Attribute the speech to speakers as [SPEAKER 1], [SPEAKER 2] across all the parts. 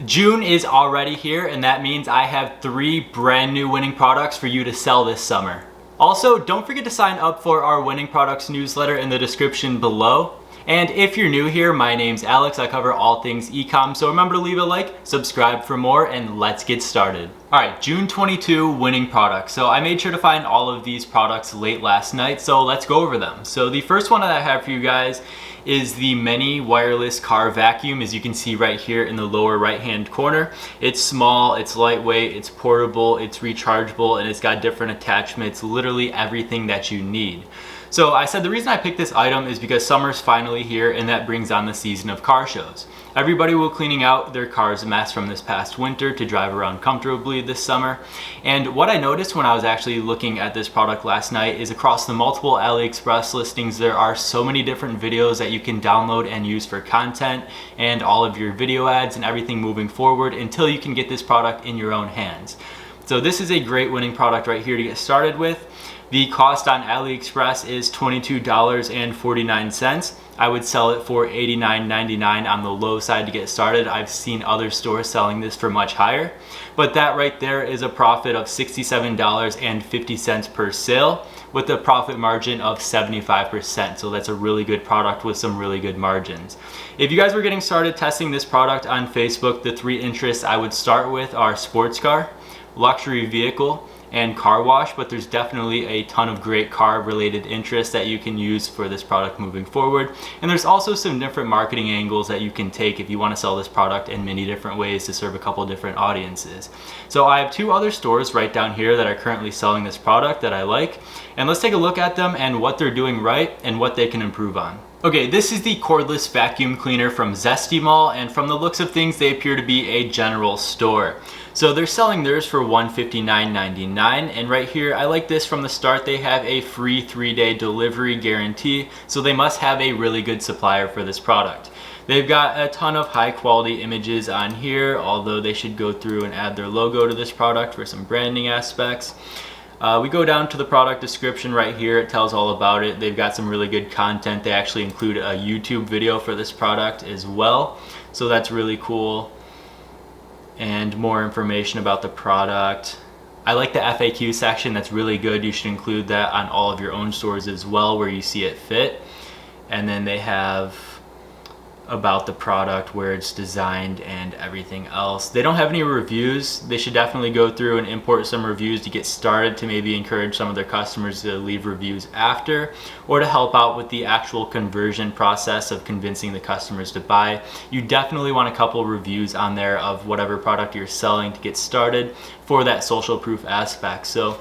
[SPEAKER 1] June is already here, and that means I have 3 brand new winning products for you to sell this summer. Also, don't forget to sign up for our winning products newsletter in the description below. And if you're new here, my name's Alex. I cover all things ecom, so remember to leave a like, subscribe for more, and let's get started. All right, June 22 winning products. So I made sure to find all of these products late last night, so let's go over them. So the first one that I have for you guys is the Mini wireless car vacuum, as you can see right here in the lower right hand corner. It's small, it's lightweight, it's portable, it's rechargeable, and it's got different attachments, literally everything that you need. So I said the reason I picked this item is because summer's finally here, and that brings on the season of car shows. Everybody will cleaning out their car's mess from this past winter to drive around comfortably this summer. And what I noticed when I was actually looking at this product last night is across the multiple AliExpress listings, there are so many different videos that you can download and use for content and all of your video ads and everything moving forward until you can get this product in your own hands. So this is a great winning product right here to get started with. The cost on AliExpress is $22.49. I would sell it for $89.99 on the low side to get started. I've seen other stores selling this for much higher, but that right there is a profit of $67.50 per sale with a profit margin of 75%. So that's a really good product with some really good margins. If you guys were getting started testing this product on Facebook, the 3 interests I would start with are sports car, luxury vehicle, and car wash, but there's definitely a ton of great car related interests that you can use for this product moving forward. And there's also some different marketing angles that you can take if you want to sell this product in many different ways to serve a couple different audiences. So I have 2 other stores right down here that are currently selling this product that I like, and let's take a look at them and what they're doing right and what they can improve on. Okay, this is the cordless vacuum cleaner from Zesty Mall, and from the looks of things, they appear to be a general store. So they're selling theirs for $159.99, and right here, I like this from the start. They have a free 3-day delivery guarantee, so they must have a really good supplier for this product. They've got a ton of high quality images on here, although they should go through and add their logo to this product for some branding aspects. We go down to the product description right here. It tells all about it. They've got some really good content. They actually include a YouTube video for this product as well, so that's really cool. And more information about the product. I like the FAQ section. That's really good. You should include that on all of your own stores as well where you see it fit. And then they have about the product, where it's designed, and everything else. They don't have any reviews. They should definitely go through and import some reviews to get started, to maybe encourage some of their customers to leave reviews after, or to help out with the actual conversion process of convincing the customers to buy. You definitely want a couple reviews on there of whatever product you're selling to get started for that social proof aspect. So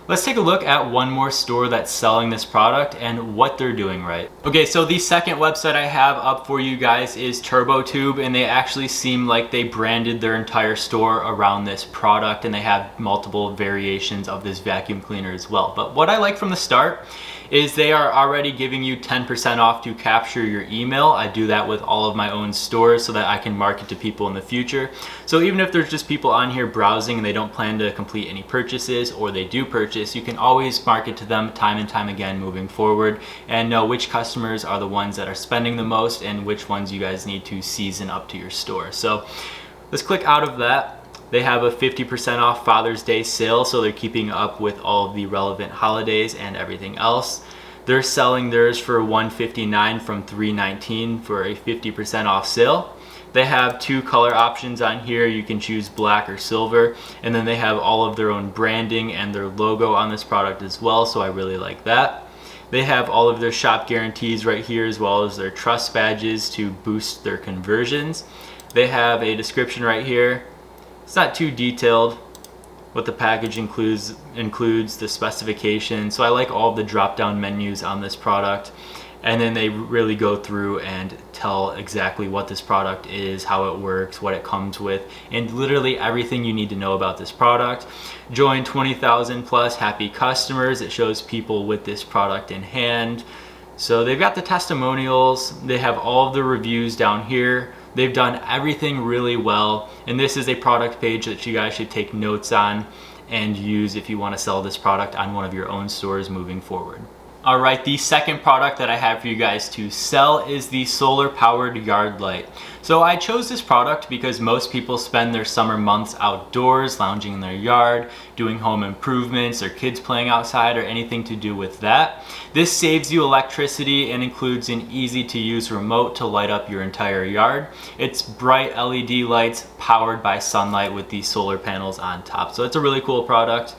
[SPEAKER 1] let's take a look at one more store that's selling this product and what they're doing right. Okay, so the second website I have up for you guys is TurboTube, and they actually seem like they branded their entire store around this product, and they have multiple variations of this vacuum cleaner as well. But what I like from the start is they are already giving you 10% off to capture your email. I do that with all of my own stores so that I can market to people in the future. So even if there's just people on here browsing and they don't plan to complete any purchases, or they do purchase, you can always market to them time and time again moving forward and know which customers are the ones that are spending the most and which ones you guys need to season up to your store. So let's click out of that. They have a 50% off Father's Day sale, so they're keeping up with all of the relevant holidays and everything else. They're selling theirs for $159 from $319 for a 50% off sale. They have 2 color options on here. You can choose black or silver, and then they have all of their own branding and their logo on this product as well, so I really like that. They have all of their shop guarantees right here, as well as their trust badges to boost their conversions. They have a description right here. It's not too detailed. What the package includes the specifications. So I like all of the drop down menus on this product. And then they really go through and tell exactly what this product is, how it works, what it comes with, and literally everything you need to know about this product. Join 20,000 plus happy customers. It shows people with this product in hand. So they've got the testimonials. They have all of the reviews down here. They've done everything really well, and this is a product page that you guys should take notes on and use if you want to sell this product on one of your own stores moving forward. All right, the second product that I have for you guys to sell is the solar powered yard light. So I chose this product because most people spend their summer months outdoors, lounging in their yard, doing home improvements, or kids playing outside, or anything to do with that. This saves you electricity and includes an easy to use remote to light up your entire yard. It's bright LED lights powered by sunlight with these solar panels on top. So it's a really cool product.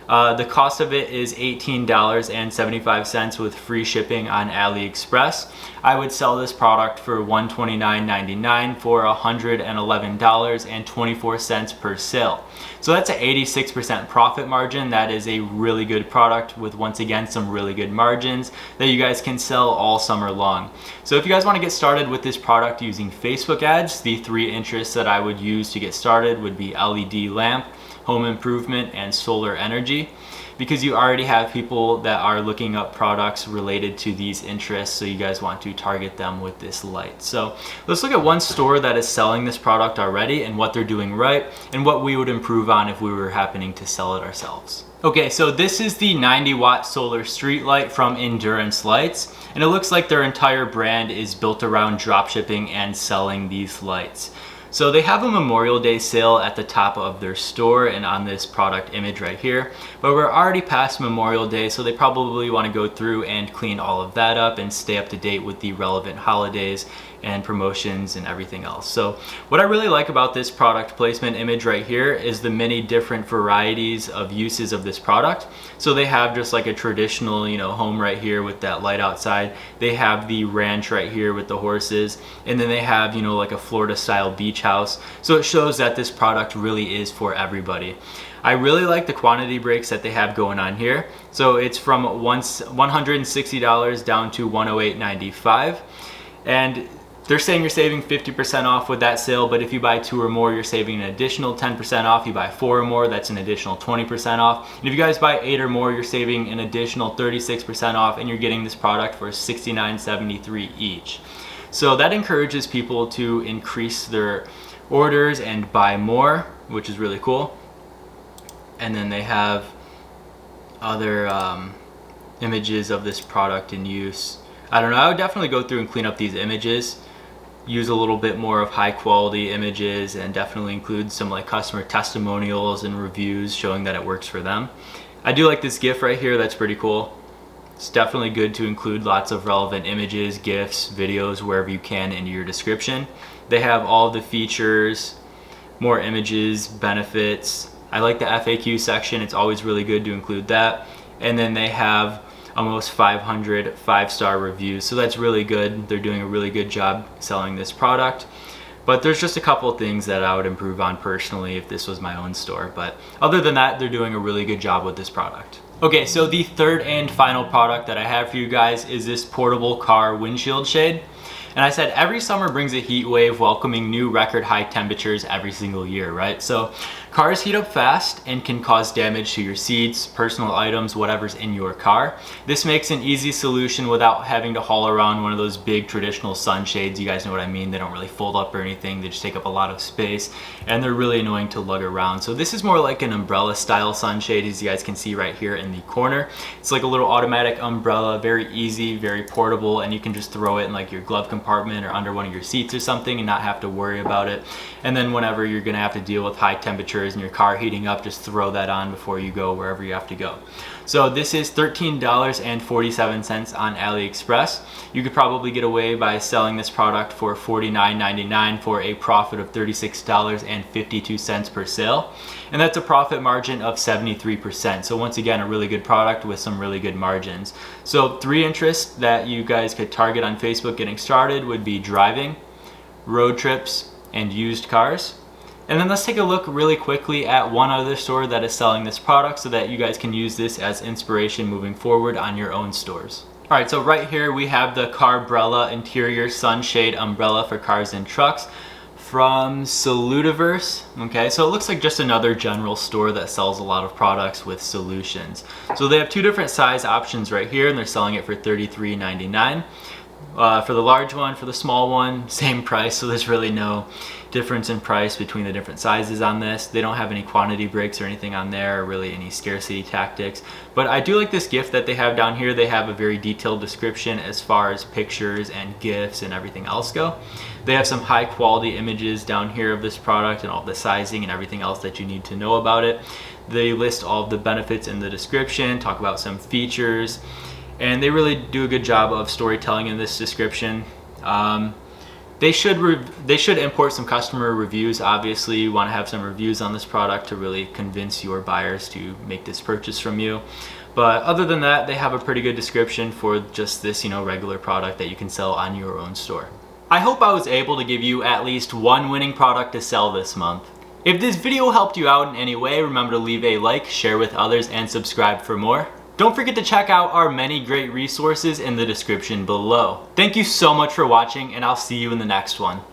[SPEAKER 1] The cost of it is $18.75 with free shipping on AliExpress. I would sell this product for $129.99 for $111.24 per sale. So that's an 86% profit margin. That is a really good product with, once again, some really good margins that you guys can sell all summer long. So if you guys want to get started with this product using Facebook ads, the 3 interests that I would use to get started would be LED lamp, home improvement, and solar energy, because you already have people that are looking up products related to these interests, so you guys want to target them with this light. So let's look at one store that is selling this product already and what they're doing right and what we would improve on if we were happening to sell it ourselves. Okay, so this is the 90-watt solar street light from Endurance Lights, and it looks like their entire brand is built around dropshipping and selling these lights. So they have a Memorial Day sale at the top of their store and on this product image right here, but we're already past Memorial Day, so they probably want to go through and clean all of that up and stay up to date with the relevant holidays and promotions and everything else. So what I really like about this product placement image right here is the many different varieties of uses of this product. So they have just like a traditional, home right here with that light outside. They have the ranch right here with the horses, and then they have, like a Florida style beach house. So it shows that this product really is for everybody. I really like the quantity breaks that they have going on here. So it's from $160 down to $108.95. And they're saying you're saving 50% off with that sale, but if you buy 2 or more, you're saving an additional 10% off. You buy 4 or more, that's an additional 20% off. And if you guys buy 8 or more, you're saving an additional 36% off, and you're getting this product for $69.73 each. So that encourages people to increase their orders and buy more, which is really cool. And then they have other images of this product in use. I don't know, I would definitely go through and clean up these images, use a little bit more of high quality images, and definitely include some like customer testimonials and reviews showing that it works for them. I do like this GIF right here, that's pretty cool. It's definitely good to include lots of relevant images, GIFs, videos, wherever you can in your description. They have all the features, more images, benefits. I like the FAQ section, it's always really good to include that. And then they have almost 500 5-star reviews, so that's really good. They're doing a really good job selling this product. But there's just a couple of things that I would improve on personally if this was my own store. But other than that, they're doing a really good job with this product. Okay, so the third and final product that I have for you guys is this portable car windshield shade. And I said every summer brings a heat wave, welcoming new record high temperatures every single year, right? So cars heat up fast and can cause damage to your seats, personal items, whatever's in your car. This makes an easy solution without having to haul around one of those big traditional sunshades. You guys know what I mean. They don't really fold up or anything. They just take up a lot of space and they're really annoying to lug around. So this is more like an umbrella style sunshade, as you guys can see right here in the corner. It's like a little automatic umbrella, very easy, very portable, and you can just throw it in like your glove compartment or under one of your seats or something and not have to worry about it. And then whenever you're gonna have to deal with high temperatures and your car heating up, just throw that on before you go wherever you have to go. So this is $13.47 on AliExpress. You could probably get away by selling this product for $49.99 for a profit of $36.52 per sale. And that's a profit margin of 73%. So once again, a really good product with some really good margins. So 3 interests that you guys could target on Facebook getting started would be driving, road trips, and used cars. And then let's take a look really quickly at one other store that is selling this product so that you guys can use this as inspiration moving forward on your own stores. All right, so right here we have the Carbrella interior sunshade umbrella for cars and trucks from Salutiverse. Okay, so it looks like just another general store that sells a lot of products with solutions. So they have 2 different size options right here, and they're selling it for $33.99. For the large one, for the small one, same price, so there's really no difference in price between the different sizes on this. They don't have any quantity breaks or anything on there, or really any scarcity tactics. But I do like this gift that they have down here. They have a very detailed description as far as pictures and gifts and everything else go. They have some high quality images down here of this product and all the sizing and everything else that you need to know about it. They list all of the benefits in the description, talk about some features, and they really do a good job of storytelling in this description. They should import some customer reviews. Obviously, you want to have some reviews on this product to really convince your buyers to make this purchase from you. But other than that, they have a pretty good description for just this, regular product that you can sell on your own store. I hope I was able to give you at least one winning product to sell this month. If this video helped you out in any way, remember to leave a like, share with others, and subscribe for more. Don't forget to check out our many great resources in the description below. Thank you so much for watching, and I'll see you in the next one.